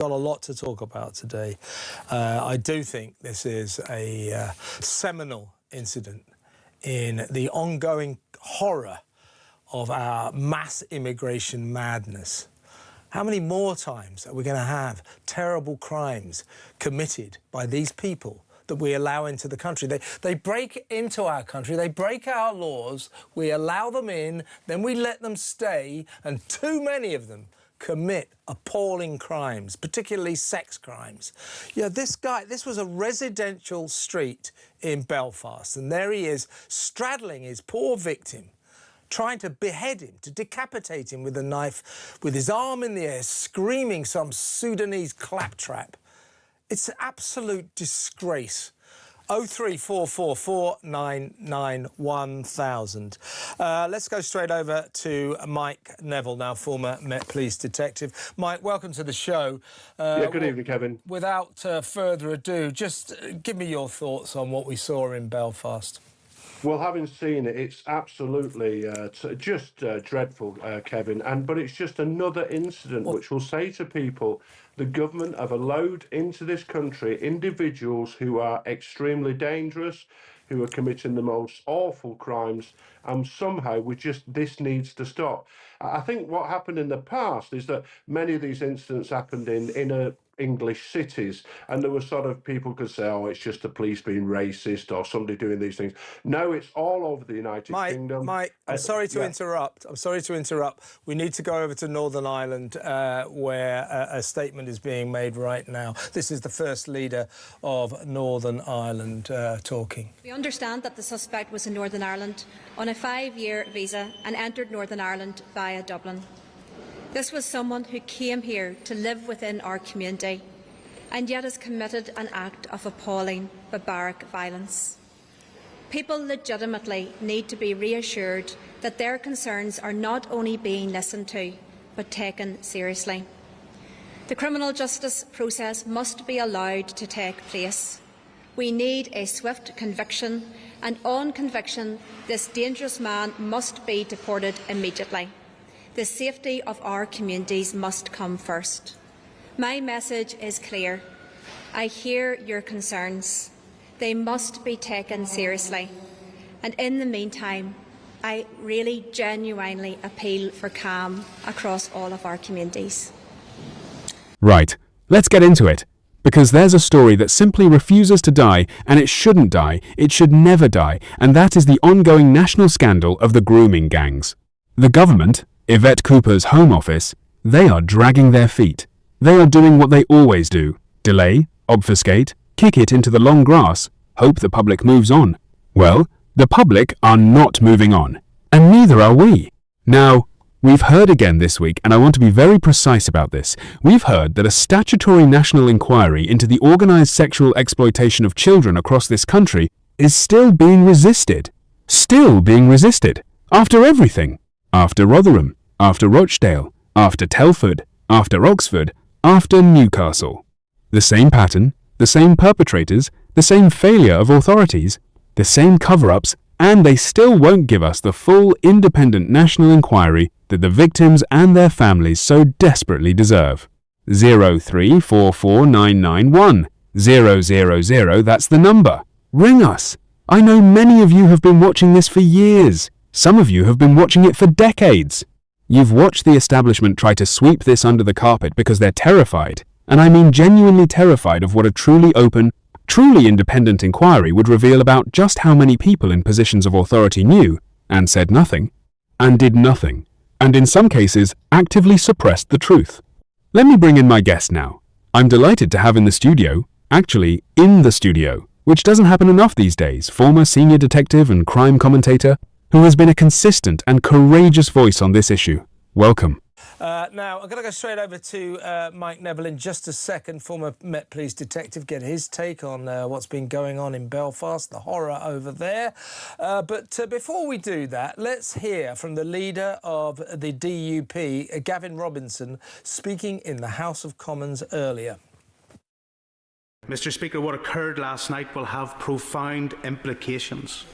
Got a lot to talk about today. I do think this is a seminal incident in the ongoing horror of our mass immigration madness. How many more times are we going to have terrible crimes committed by these people that we allow into the country? They break into our country, they break our laws, we allow them in, then we let them stay, and too many of them commit appalling crimes, particularly sex crimes. Yeah, this was a residential street in Belfast, and there he is straddling his poor victim, trying to behead him, to decapitate him with a knife, with his arm in the air, screaming some Sudanese claptrap. It's an absolute disgrace. 03444991000. Let's go straight over to Mike Neville, now former Met Police detective. Mike, welcome to the show. Good evening, Kevin. Without further ado, just give me your thoughts on what we saw in Belfast. Well, having seen it, it's absolutely just dreadful, Kevin. But it's just another incident which will say to people, the government have allowed into this country individuals who are extremely dangerous, who are committing the most awful crimes, and somehow this needs to stop. I think what happened in the past is that many of these incidents happened in inner English cities, and there were sort of people could say, oh, it's just the police being racist or somebody doing these things. No, it's all over the United Kingdom. Mike, I'm sorry to interrupt. I'm sorry to interrupt. We need to go over to Northern Ireland where a statement is being made right now. This is the First Leader of Northern Ireland talking. We understand that the suspect was in Northern Ireland on a 5-year visa and entered Northern Ireland via Dublin. This was someone who came here to live within our community and yet has committed an act of appalling, barbaric violence. People legitimately need to be reassured that their concerns are not only being listened to, but taken seriously. The criminal justice process must be allowed to take place. We need a swift conviction, and on conviction, this dangerous man must be deported immediately. The safety of our communities must come first. My message is clear. I hear your concerns. They must be taken seriously. And in the meantime, I really genuinely appeal for calm across all of our communities. Right, let's get into it. Because there's a story that simply refuses to die, and it shouldn't die, it should never die, and that is the ongoing national scandal of the grooming gangs. The government, Yvette Cooper's Home Office, they are dragging their feet. They are doing what they always do: delay, obfuscate, kick it into the long grass, hope the public moves on. Well, the public are not moving on, and neither are we. Now, we've heard again this week, and I want to be very precise about this, we've heard that a statutory national inquiry into the organised sexual exploitation of children across this country is still being resisted. Still being resisted. After everything. After Rotherham. After Rochdale, after Telford, after Oxford, after Newcastle. The same pattern, the same perpetrators, the same failure of authorities, the same cover-ups, and they still won't give us the full independent national inquiry that the victims and their families so desperately deserve. 0344991 that's the number. Ring us. I know many of you have been watching this for years. Some of you have been watching it for decades. You've watched the establishment try to sweep this under the carpet because they're terrified, and I mean genuinely terrified of what a truly open, truly independent inquiry would reveal about just how many people in positions of authority knew, and said nothing, and did nothing, and in some cases actively suppressed the truth. Let me bring in my guest now. I'm delighted to have in the studio, actually in the studio, which doesn't happen enough these days, former senior detective and crime commentator, who has been a consistent and courageous voice on this issue. Welcome. Now, I'm going to go straight over to Mike Neville in just a second, former Met Police detective, get his take on what's been going on in Belfast, the horror over there. But before we do that, let's hear from the leader of the DUP, Gavin Robinson, speaking in the House of Commons earlier. Mr. Speaker, what occurred last night will have profound implications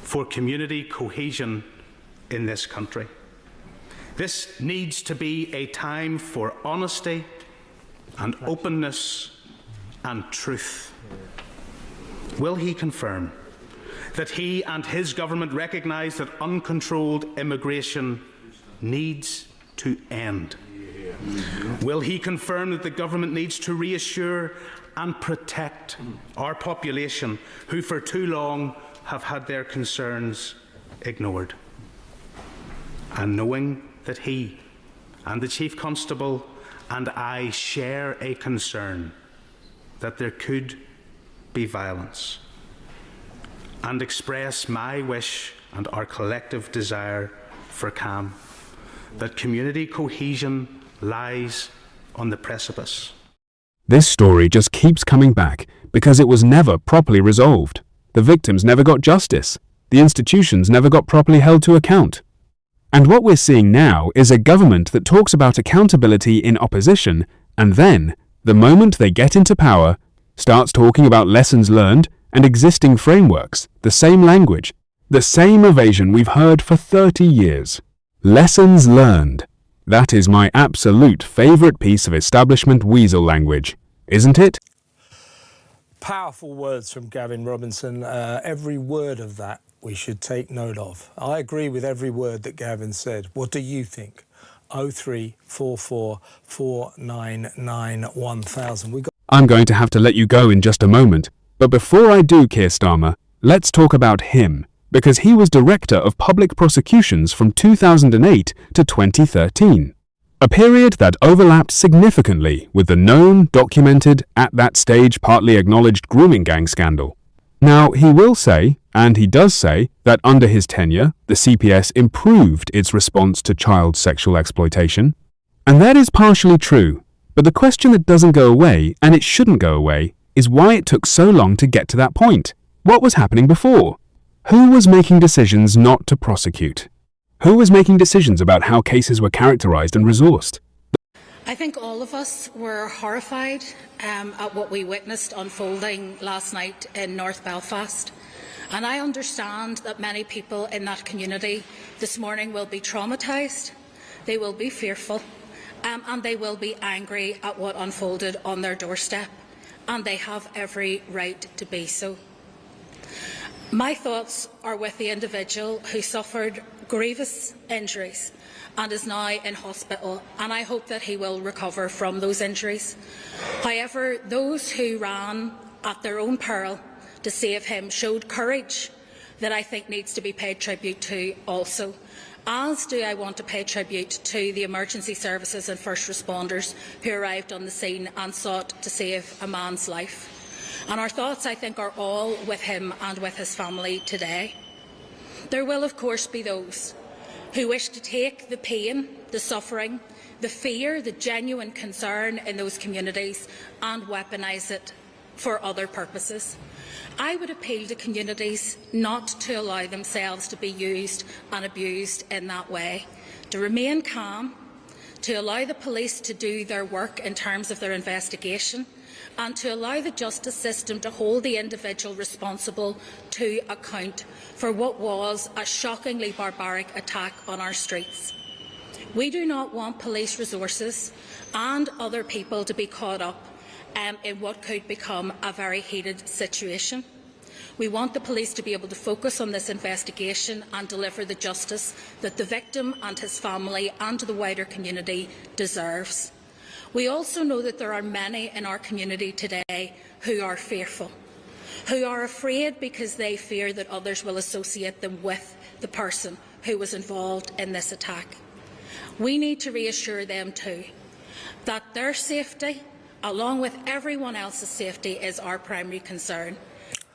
for community cohesion in this country. This needs to be a time for honesty, and openness and truth? Will he confirm that he and his government recognise that uncontrolled immigration needs to end? Will he confirm that the government needs to reassure and protect our population who for too long have had their concerns ignored? And knowing that he and the Chief Constable and I share a concern that there could be violence, and express my wish and our collective desire for calm, that community cohesion lies on the precipice. This story just keeps coming back because it was never properly resolved. The victims never got justice. The institutions never got properly held to account. And what we're seeing now is a government that talks about accountability in opposition, and then, the moment they get into power, starts talking about lessons learned and existing frameworks, the same language, the same evasion we've heard for 30 years. Lessons learned. That is my absolute favourite piece of establishment weasel language, isn't it? Powerful words from Gavin Robinson. Every word of that we should take note of. I agree with every word that Gavin said. What do you think? 0344 499 1000. I'm going to have to let you go in just a moment, but before I do, Keir Starmer, let's talk about him, because he was Director of Public Prosecutions from 2008 to 2013, a period that overlapped significantly with the known, documented, at that stage partly acknowledged grooming gang scandal. Now, he will say, and he does say, that under his tenure, the CPS improved its response to child sexual exploitation. And that is partially true, but the question that doesn't go away, and it shouldn't go away, is why it took so long to get to that point. What was happening before? Who was making decisions not to prosecute? Who was making decisions about how cases were characterised and resourced? I think all of us were horrified at what we witnessed unfolding last night in North Belfast. And I understand that many people in that community this morning will be traumatised, they will be fearful, and they will be angry at what unfolded on their doorstep. And they have every right to be so. My thoughts are with the individual who suffered grievous injuries and is now in hospital, and I hope that he will recover from those injuries. However, those who ran at their own peril to save him showed courage that I think needs to be paid tribute to also. As do I want to pay tribute to the emergency services and first responders who arrived on the scene and sought to save a man's life. And our thoughts, I think, are all with him and with his family today. There will, of course, be those who wish to take the pain, the suffering, the fear, the genuine concern in those communities and weaponise it for other purposes. I would appeal to communities not to allow themselves to be used and abused in that way, to remain calm, to allow the police to do their work in terms of their investigation, and to allow the justice system to hold the individual responsible to account for what was a shockingly barbaric attack on our streets. We do not want police resources and other people to be caught up in what could become a very heated situation. We want the police to be able to focus on this investigation and deliver the justice that the victim and his family and the wider community deserves. We also know that there are many in our community today who are fearful, who are afraid because they fear that others will associate them with the person who was involved in this attack. We need to reassure them too that their safety, along with everyone else's safety, is our primary concern.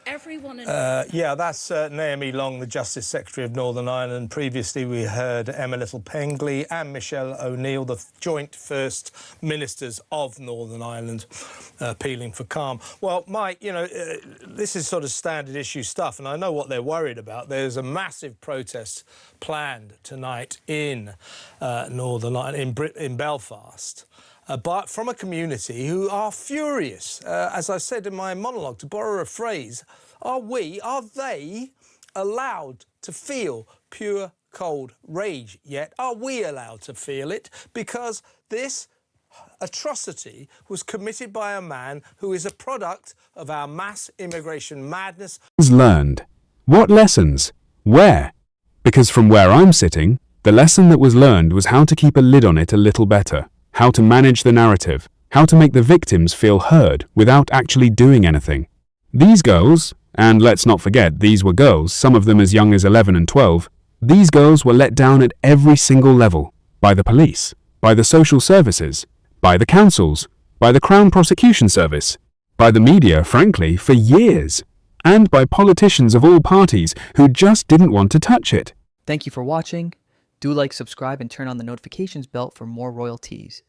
Everyone in yeah, that's Naomi Long, the Justice Secretary of Northern Ireland. Previously, we heard Emma Little-Pengley and Michelle O'Neill, the joint First Ministers of Northern Ireland, appealing for calm. Well, Mike, you know, this is sort of standard issue stuff, and I know what they're worried about. There's a massive protest planned tonight in Northern Ireland, in Belfast. But from a community who are furious. As I said in my monologue, to borrow a phrase, are they allowed to feel pure, cold rage yet? Are we allowed to feel it? Because this atrocity was committed by a man who is a product of our mass immigration madness. Learned. What lessons? Where? Because from where I'm sitting, the lesson that was learned was how to keep a lid on it a little better, how to manage the narrative, how to make the victims feel heard without actually doing anything. These girls, and let's not forget these were girls, some of them as young as 11 and 12, these girls were let down at every single level, by the police, by the social services, by the councils, by the Crown Prosecution Service, by the media, frankly, for years, and by politicians of all parties who just didn't want to touch it. Thank you for watching. Do like, subscribe, and turn on the notifications bell for more royalties.